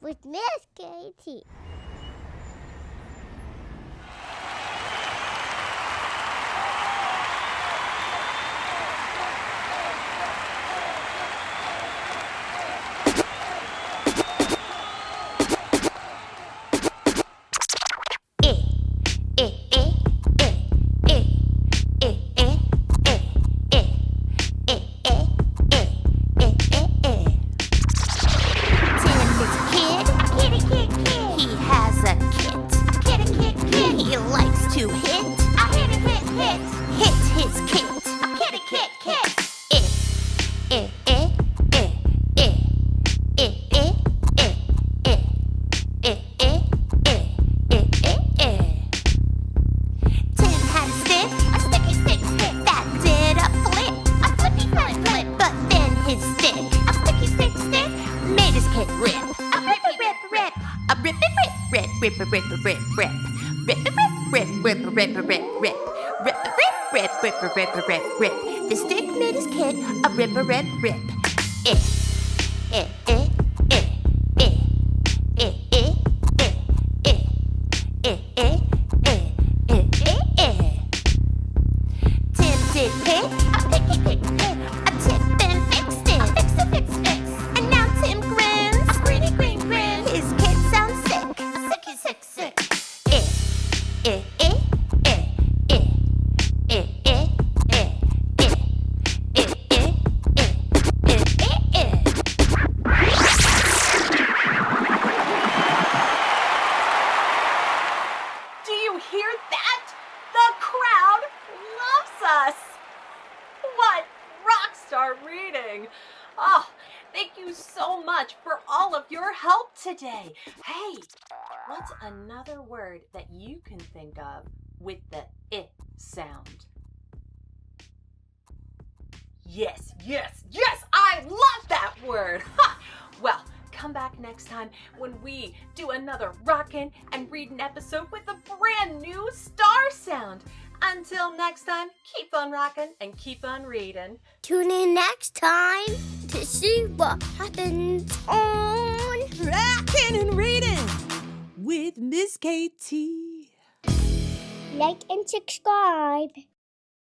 with Mizz KT. He likes to hit. Hit his kit. Tim had a stick, that did a flip, but then his stick, made his kit rip. A rip, the stick made his kid a rip. Tim did pick a tip and fixed it. And now Tim grins, green. His kid sounds sick. Do you hear that? The crowd loves us! What rock star reading! Oh, thank you so much for all of your help today. Hey, what's another word that you can think of with the I sound? Yes, I love that word! Ha! Well, come back next time when we do another rockin' and reading episode with a brand new star sound. Until next time, keep on rockin' and keep on reading. Tune in next time to see what happens on Rockin' and reading with Mizz KT. Like and subscribe.